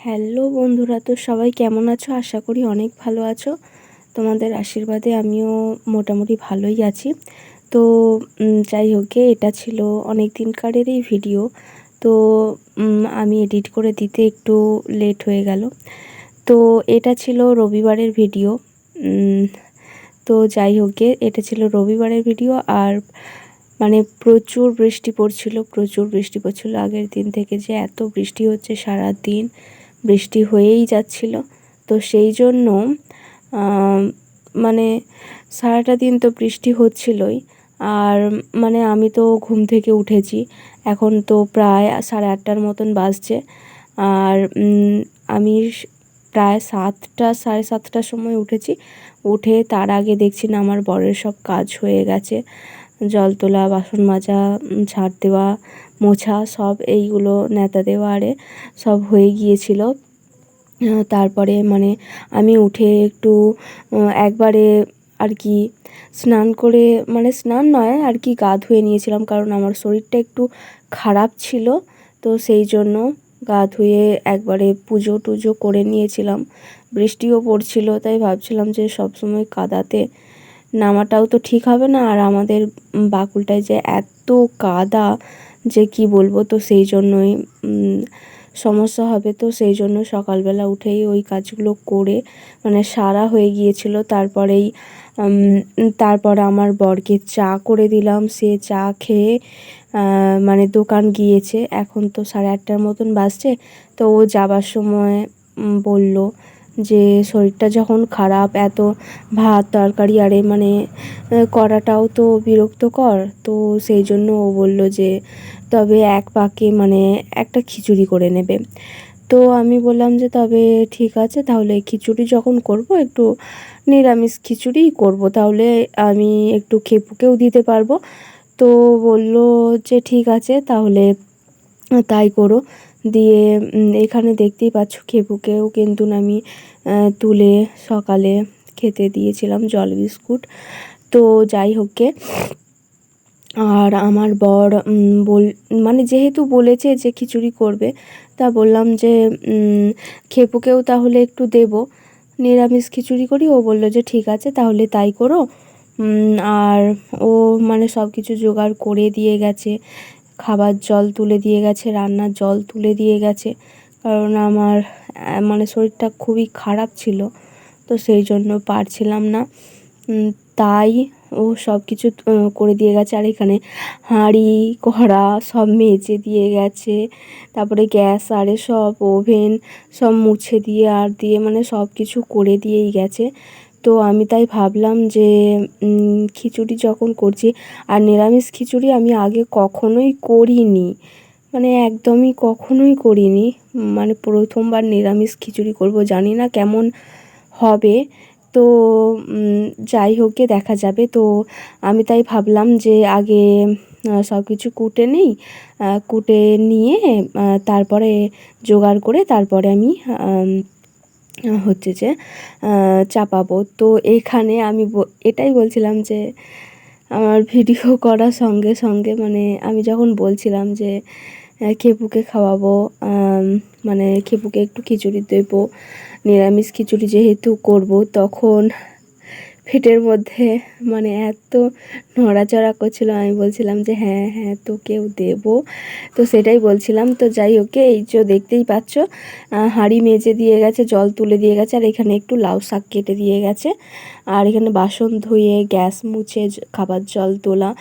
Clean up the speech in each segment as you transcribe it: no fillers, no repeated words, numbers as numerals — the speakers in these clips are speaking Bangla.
হ্যালো বন্ধুরা, তো সবাই কেমন আছো? আশা করি অনেক ভালো আছো। তোমাদের আশীর্বাদে আমিও মোটামুটি ভালোই আছি। তো যাই হোক গে, এটা ছিল অনেক দিনকারেরই ভিডিও। তো আমি এডিট করে দিতে একটু লেট হয়ে গেল। তো এটা ছিল রবিবারের ভিডিও। তো যাই হোক গে, এটা ছিল রবিবারের ভিডিও। আর মানে প্রচুর বৃষ্টি পড়ছিল আগের দিন থেকে, যে এত বৃষ্টি হচ্ছে, সারা দিন বৃষ্টি হয়েই যাচ্ছিল। তো সেই জন্য মানে সারাটা দিন তো বৃষ্টি হচ্ছিলই। আর মানে আমি তো ঘুম থেকে উঠেছি, এখন তো প্রায় 8:30 মতন বাজছে। আর আমি প্রায় 7টা 7:30টার সময় উঠেছি। উঠে তার আগে দেখছি না আমার বরের সব কাজ হয়ে গেছে। জল তোলা, বাসন মাজা, ঝাড় দেওয়া, মোছা, সব এইগুলো ন্যাতা দেওয়া আরে সব হয়ে গিয়েছিল। তারপরে মানে আমি উঠে একটু একবারে আর কি স্নান করে, মানে স্নান নয় আর কি, গা ধুয়ে নিয়েছিলাম, কারণ আমার শরীরটা একটু খারাপ ছিল। তো সেই জন্য গা ধুয়ে একবারে পুজো টুজো করে নিয়েছিলাম। বৃষ্টিও পড়ছিল, তাই ভাবছিলাম যে সবসময় কাদাতে নামাটাও তো ঠিক হবে না। আর আমাদের বাকুলটায় যে এত কাদা যে কি বলবো, তো সেই জন্যই সমস্যা হবে। তো সেই জন্য সকালবেলা উঠেই ওই কাজগুলো করে মানে সারা হয়ে গিয়েছিল। তারপর আমার বরকে চা করে দিলাম, সে চা খেয়ে মানে দোকান গিয়েছে। এখন তো 8:30টার মতন বাজছে। তো ও যাবার সময় বলল যে শরীরটা যখন খারাপ, এত ভাত তরকারি আরে মানে করাটাও তো বিরক্তকর। তো সেই জন্য ও বলল যে তবে এক পাকে মানে একটা খিচুড়ি করে নেবে। তো আমি বললাম যে তবে ঠিক আছে, তাহলে খিচুড়ি যখন করব একটু নিরামিষ খিচুড়িই করব, তাহলে আমি একটু খেপুকেও দিতে পারবো। তো বলল যে ঠিক আছে, তাহলে তাই করো। দিয়ে এখানে দেখতেই পাচ্ছ খেপুকেও কিন্তু আমি তুলে সকালে খেতে দিয়েছিলাম জল বিস্কুট। তো যাই হোক গে, আর আমার বর মানে যেহেতু বলেছে যে খিচুড়ি করবে, তা বললাম যে খেপুকেও তাহলে একটু দেব, নিরামিষ খিচুড়ি করি। ও বলল যে ঠিক আছে, তাহলে তাই করো। আর ও মানে সব কিছু জোগাড় করে দিয়ে গেছে, খাবার জল তুলে দিয়ে গেছে, রান্নার জল তুলে দিয়ে গেছে, কারণ আমার মানে শরীরটা খুবই খারাপ ছিল। তো সেই জন্য পারছিলাম না, তাই ও সব কিছু করে দিয়ে গেছে। আর এখানে হাঁড়ি কড়া সব মেজে দিয়ে গেছে, তারপরে গ্যাস আরে সব ওভেন সব মুছে দিয়ে আর দিয়ে মানে সব কিছু করে দিয়েই গেছে। তো আমি তাই ভাবলাম যে খিচুড়ি যখন করছি, আর নিরামিষ খিচুড়ি আমি আগে কখনোই করিনি, মানে একদমই কখনোই করিনি, মানে প্রথমবার নিরামিষ খিচুড়ি করব, জানি না কেমন হবে। তো যাই হোক গে, দেখা যাবে। তো আমি তাই ভাবলাম যে আগে সব কিছু কুটে নিই, কুটে নিয়ে তারপরে জোগাড় করে তারপরে আমি হচ্ছে যে চাপাবো। তো এখানে আমি এটাই বলছিলাম যে আমার ভিডিও করার সঙ্গে সঙ্গে মানে আমি যখন বলছিলাম যে খেপুকে খাওয়াবো, মানে খেপুকে একটু খিচুড়ি দেবো, নিরামিষ খিচুড়ি যেহেতু করব, তখন পেটের মধ্যে মানে এত নড়াচড়া করছিল, আমি বলছিলাম যে হ্যাঁ হ্যাঁ তোকেও দেবো। তো সেটাই বলছিলাম। তো যাই হোক, এই যে দেখতেই পাচ্ছ হাঁড়ি মেজে দিয়ে গেছে, জল তুলে দিয়ে গেছে, আর এখানে একটু লাউ শাক কেটে দিয়ে গেছে, আর এখানে বাসন ধুয়ে গ্যাস মুছে খাবার জল তোলা।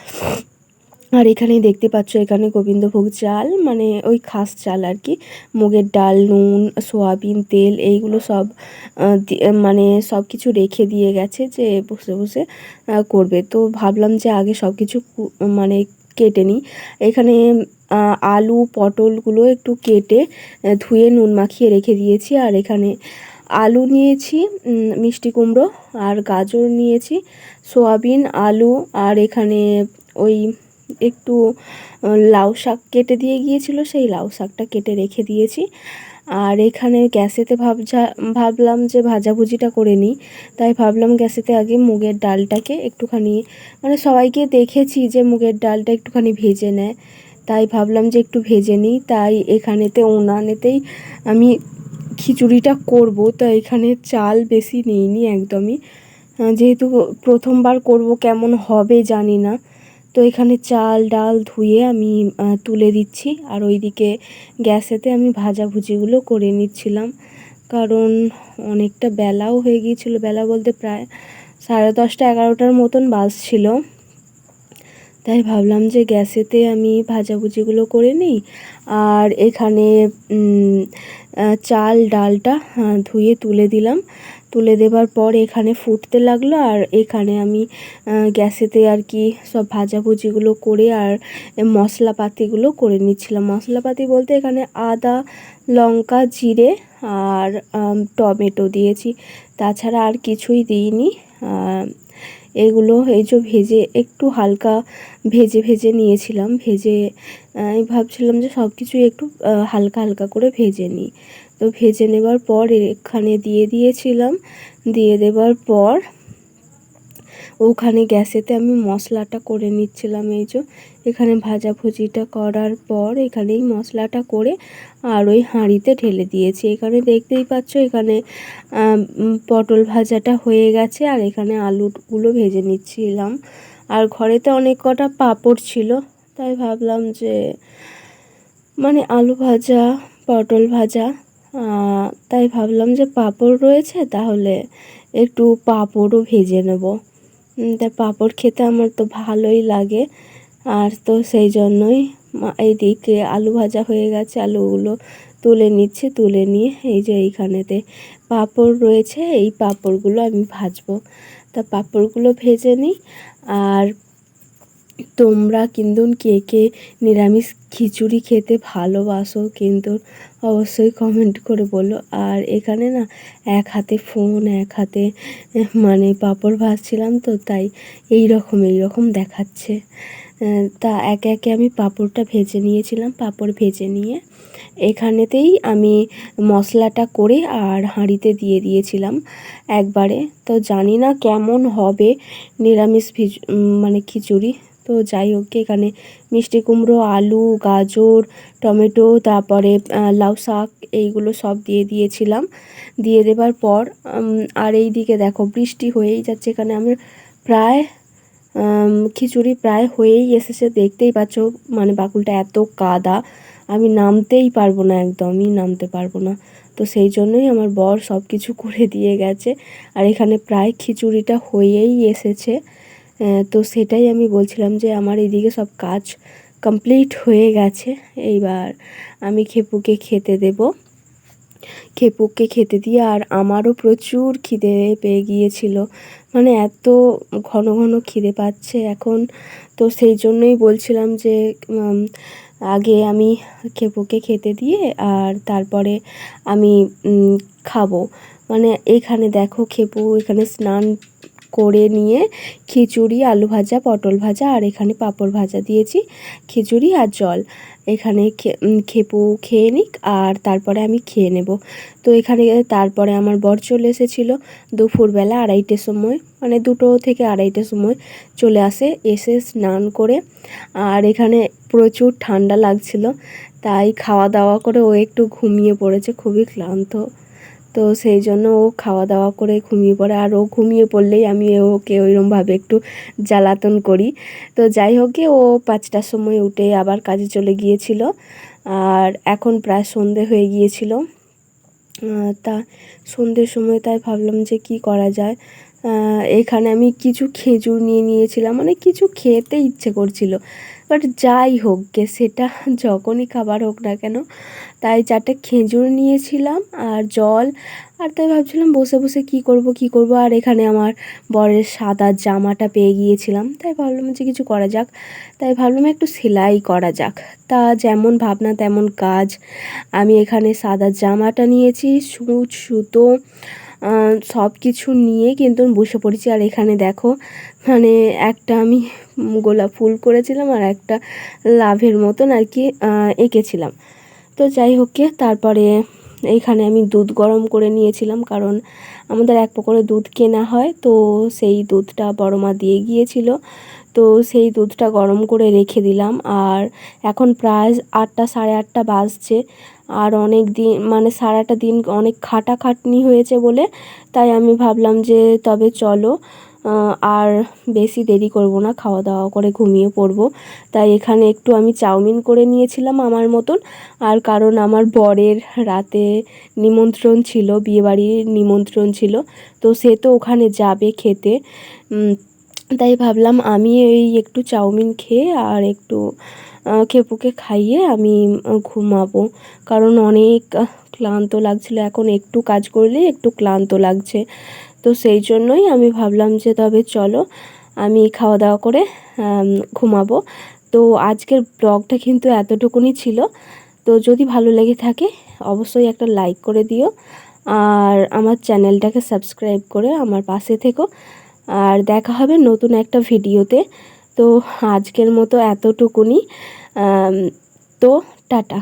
আর এখানেই দেখতে পাচ্ছ এখানে গোবিন্দভোগ চাল, মানে ওই খাস চাল আর কি, মুগের ডাল, নুন, সয়াবিন তেল, এইগুলো সব মানে সব কিছু রেখে দিয়ে গেছে যে বসে বসে করবে। তো ভাবলাম যে আগে সব কিছু মানে কেটে নিই। এখানে আলু পটলগুলো একটু কেটে ধুয়ে নুন মাখিয়ে রেখে দিয়েছি। আর এখানে আলু নিয়েছি, মিষ্টি কুমড়ো, আর গাজর নিয়েছি, সয়াবিন, আলু, আর এখানে ওই একটু লাউ শাক কেটে দিয়ে গিয়েছিল, সেই লাউ শাকটা কেটে রেখে দিয়েছি। আর এখানে গ্যাসেতে ভাবলাম যে ভাজাভুজিটা করে নিই, তাই ভাবলাম গ্যাসেতে আগে মুগের ডালটাকে একটুখানি, মানে সবাইকে দেখেছি যে মুগের ডালটা একটুখানি ভেজে নেয়, তাই ভাবলাম যে একটু ভেজে নিই। তাই এখানেতে উনানেতেই আমি খিচুড়িটা করব, তো এখানে চাল বেশি নিইনি একদমই, যেহেতু প্রথমবার করব কেমন হবে জানি না। তো এখানে চাল ডাল ধুয়ে আমি তুলে দিচ্ছি, আর ওইদিকে গ্যাসেতে আমি ভাজাভুজিগুলো করে নিচ্ছিলাম, কারণ অনেকটা বেলাও হয়ে গিয়েছিল। বেলা বলতে প্রায় 10:30 11টার মতন বাজছিল। তাই ভাবলাম যে গ্যাসেতে আমি ভাজাভুজিগুলো করে নিই। আর এখানে চাল ডালটা ধুয়ে তুলে দিলাম। তুলে দেবার পর এখানে ফুটতে লাগলো, আর এখানে আমি গ্যাসেতে আর কি সব ভাজাভুজিগুলো করে আর মশলাপাতিগুলো করে নিচ্ছিলাম। মশলাপাতি বলতে এখানে আদা লঙ্কা জিরে আর টমেটো দিয়েছি, তাছাড়া আর কিছুই দিইনি। এগুলো এই যে ভেজে একটু হালকা ভেজে নিয়েছিলাম। আমি ভাবছিলাম যে সব কিছুই একটু হালকা হালকা করে ভেজে নিই। তো ভেজে নেবার পর এখানে দিয়ে দিয়েছিলাম। দিয়ে দেবার পর ওখানে গ্যাসেতে আমি মশলাটা করে নিচ্ছিলাম। এই যে এখানে ভাজাভুজিটা করার পর এখানেই মশলাটা করে আর ওই হাঁড়িতে ঢেলে দিয়েছি। এখানে দেখতেই পাচ্ছ এখানে পটল ভাজাটা হয়ে গেছে, আর এখানে আলুগুলো ভেজে নিচ্ছিলাম। আর ঘরেতে অনেক কটা পাঁপড় ছিল, তাই ভাবলাম যে মানে আলু ভাজা পটল ভাজা, তাই ভাবলাম যে পাঁপড় রয়েছে তাহলে একটু পাঁপড়ও ভেজে নেব। তাই পাঁপড় খেতে আমার তো ভালোই লাগে। আর তো সেই জন্যই এইদিকে আলু ভাজা হয়ে গেছে, আলুগুলো তুলে নিচ্ছি। তুলে নিয়ে এই যে এইখানেতে পাঁপড় রয়েছে, এই পাঁপড়গুলো আমি ভাজবো। তা পাঁপড়গুলো ভেজে নিই। আর তোমরা কিন্তু কে কে নিরামিষ খিচুড়ি খেতে ভালোবাসো কিন্তু অবশ্যই কমেন্ট করে বলো। আর এখানে না এক হাতে ফোন এক হাতে মানে পাঁপড় ভাজছিলাম, তো তাই এই রকম দেখাচ্ছে। তা একে একে আমি পাঁপড়টা ভেজে নিয়েছিলাম। পাঁপড় ভেজে নিয়ে এখানেতেই আমি মশলাটা করে আর হাঁড়িতে দিয়ে দিয়েছিলাম একবারে। তো জানি না কেমন হবে নিরামিষ মানে খিচুড়ি। তো যাই হোক, এখানে মিষ্টি কুমড়ো আলু গাজর টমেটো তারপরে লাউ শাক এইগুলো সব দিয়ে দিয়েছিলাম। দিয়ে দেবার পর আর এই দিকে দেখো বৃষ্টি হয়েই যাচ্ছে। এখানে আমি প্রায় খিচুড়ি প্রায় হয়েই এসেছে, দেখতেই পাচ্ছ। মানে বাকুলটা এত কাদা, আমি নামতেই পারবো না, একদমই নামতে পারবো না। তো সেই জন্যই আমার বর সব কিছু করে দিয়ে গেছে। আর এখানে প্রায় খিচুড়িটা হয়েই এসেছে। তো সেটাই আমি বলছিলাম যে আমার এদিকে সব কাজ কমপ্লিট হয়ে গেছে। এইবার আমি খেপুকে খেতে দেব। খেপুকে খেতে দিয়ে আর আমারও প্রচুর খিদে পেয়ে গিয়েছিল, মানে এত ঘন ঘন খিদে পাচ্ছে এখন। তো সেই জন্যই বলছিলাম যে আগে আমি খেপুকে খেতে দিয়ে আর তারপরে আমি খাবো। মানে এখানে দেখো খেপু এখানে স্নান করে নিয়ে খিচুড়ি আলু ভাজা পটল ভাজা আর এখানে পাঁপড় ভাজা দিয়েছি, খিচুড়ি আর জল। এখানে খেপু খেয়ে নিক আর তারপরে আমি খেয়ে নেব। তো এখানে তারপরে আমার বর চলে এসেছিলো দুপুরবেলা 2:30 সময়, মানে 2 থেকে 2:30 সময় চলে আসে। এসে স্নান করে আর এখানে প্রচুর ঠান্ডা লাগছিল, তাই খাওয়া দাওয়া করে ও একটু ঘুমিয়ে পড়েছে, খুবই ক্লান্ত। তো সেই জন্য ও খাওয়া দাওয়া করে ঘুমিয়ে পড়ে, আর ও ঘুমিয়ে পড়লেই আমি ওকে ওইরকমভাবে একটু জ্বালাতন করি। তো যাই হোক, ও 5টার সময় উঠে আবার কাজে চলে গিয়েছিল। আর এখন প্রায় সন্ধে হয়ে গিয়েছিল। তা সন্ধ্যের সময় তাই ভাবলাম যে কি করা যায়। এখানে আমি কিছু খেজুর নিয়ে নিয়েছিলাম, মানে কিছু খেতে ইচ্ছে করছিল, বাট যাই হোক গে সেটা যখনই খাবার হোক না কেন। তাই 4টে খেজুর নিয়েছিলাম আর জল। আর তাই ভাবছিলাম বসে বসে কি করব। আর এখানে আমার বরের সাদা জামাটা পেয়ে গিয়েছিলাম, তাই ভাবলাম যে কিছু করা যাক। তাই ভাবলাম একটু সেলাই করা যাক। তা যেমন ভাবনা তেমন কাজ। আমি এখানে সাদা জামাটা নিয়েছি, সূচ সুতো সব কিছু নিয়ে কিন্তু বসে পড়েছি। আর এখানে দেখো মানে একটা আমি গোলাপ ফুল করেছিলাম আর একটা লাভের মতন আর কি এঁকেছিলাম। তো যাই হোক, তারপরে এইখানে আমি দুধ গরম করে নিয়েছিলাম, কারণ আমাদের এক করে দুধ কেনা হয়, তো সেই দুধটা বড় মা দিয়ে গিয়েছিল। তো সেই দুধটা গরম করে রেখে দিলাম। আর এখন প্রায় 8টা 8:30 বাজছে। আর অনেক দিন মানে সারাটা দিন অনেক খাটাখাটনি হয়েছে বলে তাই আমি ভাবলাম যে তবে চলো আর বেশি দেরি করব না, খাওয়া দাওয়া করে ঘুমিয়ে পড়ব। তাই এখানে একটু আমি চাউমিন করে নিয়েছিলাম আমার মতন। আর কারণ আমার বরের রাতে নিমন্ত্রণ ছিল, বিয়েবাড়ির নিমন্ত্রণ ছিল, তো সে তো ওখানে যাবে খেতে। তাই ভাবলাম আমি এই একটু চাউমিন খেয়ে আর একটু খেপুকে খাইয়ে আমি ঘুমাবো। কারণ অনেক ক্লান্ত লাগছিলো, এখন একটু কাজ করলেই একটু ক্লান্ত লাগছে। তো সেই জন্যই আমি ভাবলাম যে তবে চলো আমি খাওয়া দাওয়া করে ঘুমাবো। তো আজকের ব্লগটা কিন্তু এতটুকুনি ছিল। তো যদি ভালো লেগে থাকে অবশ্যই একটা লাইক করে দিও, আর আমার চ্যানেলটাকে সাবস্ক্রাইব করে আমার পাশে থেকো। আর দেখা হবে নতুন একটা ভিডিওতে। তো আজকের মতো এতটুকুনি। তো টাটা।